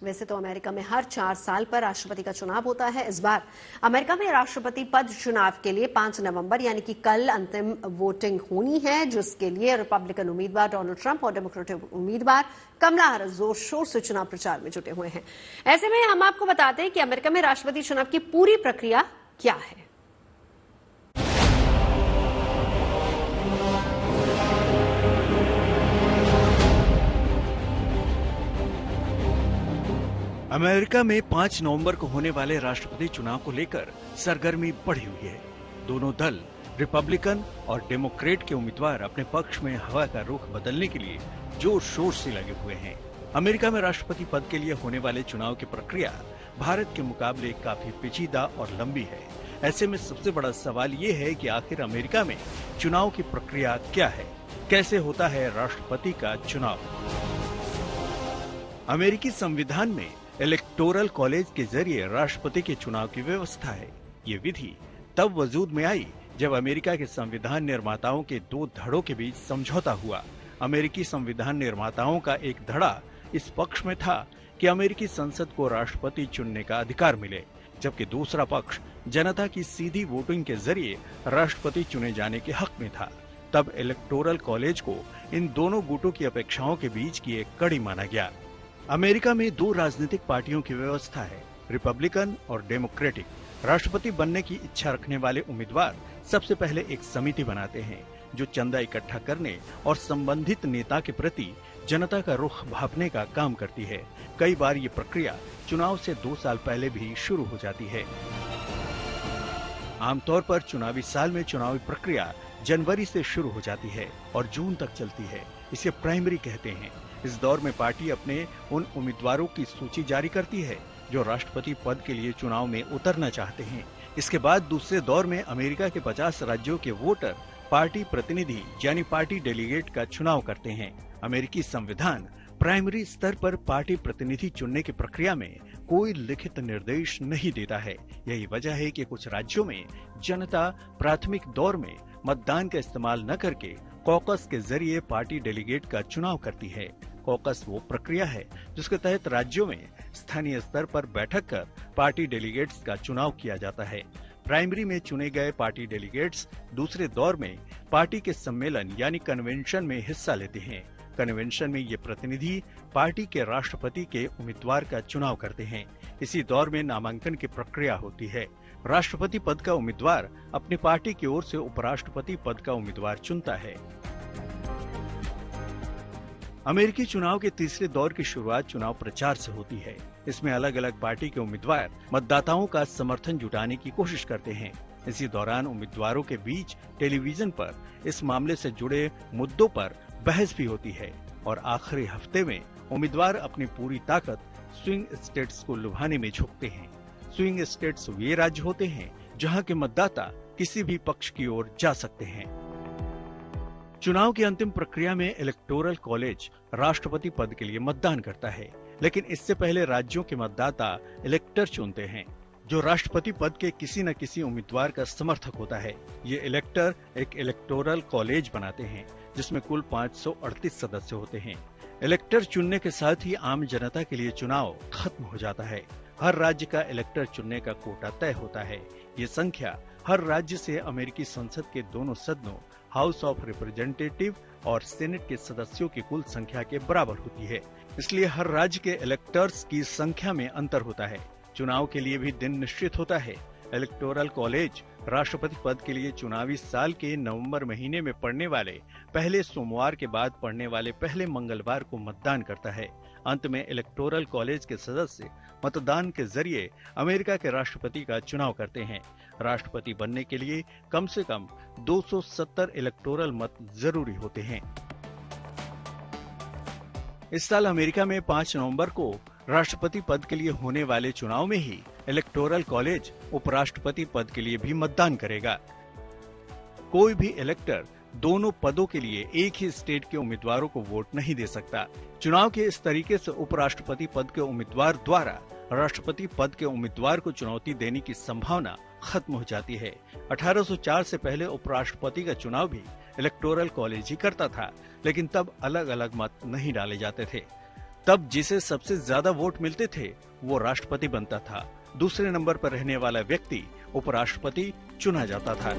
वैसे तो अमेरिका में हर 4 साल पर राष्ट्रपति का चुनाव होता है। इस बार अमेरिका में राष्ट्रपति पद चुनाव के लिए 5 नवंबर यानी कि कल अंतिम वोटिंग होनी है, जिसके लिए रिपब्लिकन उम्मीदवार डोनाल्ड ट्रंप और डेमोक्रेटिक उम्मीदवार कमला हैरिस जोर शोर से चुनाव प्रचार में जुटे हुए हैं। ऐसे में हम आपको बताते हैं कि अमेरिका में राष्ट्रपति चुनाव की पूरी प्रक्रिया क्या है। अमेरिका में 5 नवंबर को होने वाले राष्ट्रपति चुनाव को लेकर सरगर्मी बढ़ी हुई है। दोनों दल रिपब्लिकन और डेमोक्रेट के उम्मीदवार अपने पक्ष में हवा का रुख बदलने के लिए जोर शोर से लगे हुए हैं। अमेरिका में राष्ट्रपति पद के लिए होने वाले चुनाव की प्रक्रिया भारत के मुकाबले काफी पेचीदा और लंबी है। ऐसे में सबसे बड़ा सवाल ये है कि आखिर अमेरिका में चुनाव की प्रक्रिया क्या है, कैसे होता है राष्ट्रपति का चुनाव। अमेरिकी संविधान में इलेक्टोरल कॉलेज के जरिए राष्ट्रपति के चुनाव की व्यवस्था है। ये विधि तब वजूद में आई जब अमेरिका के संविधान निर्माताओं के 2 धड़ों के बीच समझौता हुआ। अमेरिकी संविधान निर्माताओं का एक धड़ा इस पक्ष में था कि अमेरिकी संसद को राष्ट्रपति चुनने का अधिकार मिले, जबकि दूसरा पक्ष जनता की सीधी वोटिंग के जरिए राष्ट्रपति चुने जाने के हक में था। तब इलेक्टोरल कॉलेज को इन दोनों गुटों की अपेक्षाओं के बीच की एक कड़ी माना गया। अमेरिका में 2 राजनीतिक पार्टियों की व्यवस्था है, रिपब्लिकन और डेमोक्रेटिक। राष्ट्रपति बनने की इच्छा रखने वाले उम्मीदवार सबसे पहले एक समिति बनाते हैं जो चंदा इकट्ठा करने और संबंधित नेता के प्रति जनता का रुख भांपने का काम करती है। कई बार ये प्रक्रिया चुनाव से 2 साल पहले भी शुरू हो जाती है। आमतौर पर चुनावी साल में चुनावी प्रक्रिया जनवरी से शुरू हो जाती है और जून तक चलती है। इसे प्राइमरी कहते हैं। इस दौर में पार्टी अपने उन उम्मीदवारों की सूची जारी करती है जो राष्ट्रपति पद के लिए चुनाव में उतरना चाहते हैं। इसके बाद दूसरे दौर में अमेरिका के 50 राज्यों के वोटर पार्टी प्रतिनिधि यानी पार्टी डेलीगेट का चुनाव करते हैं। अमेरिकी संविधान प्राइमरी स्तर पर पार्टी प्रतिनिधि चुनने की प्रक्रिया में कोई लिखित निर्देश नहीं देता है। यही वजह है कि कुछ राज्यों में जनता प्राथमिक दौर में मतदान का इस्तेमाल न करके कॉकस के जरिए पार्टी डेलीगेट का चुनाव करती है। कॉकस वो प्रक्रिया है जिसके तहत राज्यों में स्थानीय स्तर पर बैठक कर पार्टी डेलीगेट्स का चुनाव किया जाता है। प्राइमरी में चुने गए पार्टी डेलीगेट्स दूसरे दौर में पार्टी के सम्मेलन यानी कन्वेंशन में हिस्सा लेते हैं। कन्वेंशन में ये प्रतिनिधि पार्टी के राष्ट्रपति के उम्मीदवार का चुनाव करते हैं। इसी दौर में नामांकन की प्रक्रिया होती है। राष्ट्रपति पद का उम्मीदवार अपनी पार्टी की ओर से उपराष्ट्रपति पद का उम्मीदवार चुनता है। अमेरिकी चुनाव के तीसरे दौर की शुरुआत चुनाव प्रचार से होती है। इसमें अलग अलग पार्टी के उम्मीदवार मतदाताओं का समर्थन जुटाने की कोशिश करते हैं। इसी दौरान उम्मीदवारों के बीच टेलीविजन पर इस मामले से जुड़े मुद्दों पर बहस भी होती है और आखिरी हफ्ते में उम्मीदवार अपनी पूरी ताकत स्विंग स्टेट्स को लुभाने में झुकते हैं। स्विंग स्टेट्स वे राज्य होते हैं जहां के मतदाता किसी भी पक्ष की ओर जा सकते हैं। चुनाव की अंतिम प्रक्रिया में इलेक्टोरल कॉलेज राष्ट्रपति पद के लिए मतदान करता है, लेकिन इससे पहले राज्यों के मतदाता इलेक्टर चुनते हैं जो राष्ट्रपति पद के किसी न किसी उम्मीदवार का समर्थक होता है। ये इलेक्टर एक इलेक्टोरल कॉलेज बनाते हैं जिसमें कुल 538 सदस्य होते हैं। इलेक्टर चुनने के साथ ही आम जनता के लिए चुनाव खत्म हो जाता है। हर राज्य का इलेक्टर चुनने का कोटा तय होता है। ये संख्या हर राज्य से अमेरिकी संसद के दोनों सदनों हाउस ऑफ रिप्रेजेंटेटिव और सेनेट के सदस्यों की कुल संख्या के बराबर होती है। इसलिए हर राज्य के इलेक्टर्स की संख्या में अंतर होता है। चुनाव के लिए भी दिन निश्चित होता है। इलेक्टोरल कॉलेज राष्ट्रपति पद के लिए चुनावी साल के नवंबर महीने में पड़ने वाले पहले सोमवार के बाद पड़ने वाले पहले मंगलवार को मतदान करता है। अंत में इलेक्टोरल कॉलेज के सदस्य मतदान के जरिए अमेरिका के राष्ट्रपति का चुनाव करते हैं। राष्ट्रपति बनने के लिए कम से कम 270 इलेक्टोरल मत जरूरी होते हैं। इस साल अमेरिका में 5 नवंबर को राष्ट्रपति पद के लिए होने वाले चुनाव में ही इलेक्टोरल कॉलेज उपराष्ट्रपति पद के लिए भी मतदान करेगा। कोई भी इलेक्टर दोनों पदों के लिए एक ही स्टेट के उम्मीदवारों को वोट नहीं दे सकता। चुनाव के इस तरीके से उपराष्ट्रपति पद के उम्मीदवार द्वारा राष्ट्रपति पद के उम्मीदवार को चुनौती देने की संभावना खत्म हो जाती है। 1804 से पहले उपराष्ट्रपति का चुनाव भी इलेक्टोरल कॉलेज ही करता था, लेकिन तब अलग अलग मत नहीं डाले जाते थे। तब जिसे सबसे ज्यादा वोट मिलते थे वो राष्ट्रपति बनता था। दूसरे नंबर पर रहने वाला व्यक्ति उपराष्ट्रपति चुना जाता था।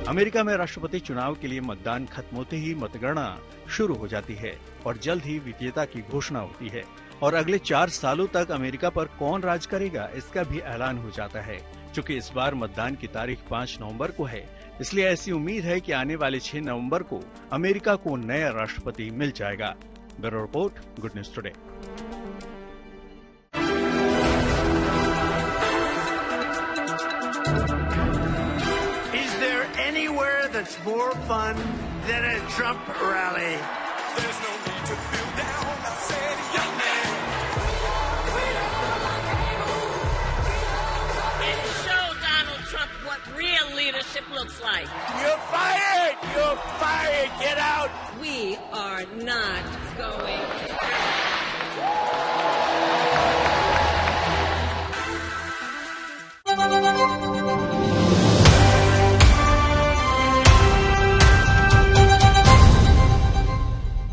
अमेरिका में राष्ट्रपति चुनाव के लिए मतदान खत्म होते ही मतगणना शुरू हो जाती है और जल्द ही विजेता की घोषणा होती है और अगले 4 सालों तक अमेरिका पर कौन राज करेगा इसका भी ऐलान हो जाता है। चूंकि इस बार मतदान की तारीख 5 नवंबर को है, इसलिए ऐसी उम्मीद है कि आने वाले 6 नवंबर को अमेरिका को नया राष्ट्रपति मिल जाएगा। Bureau report, good news today. Is there anywhere that's more fun than a Trump rally?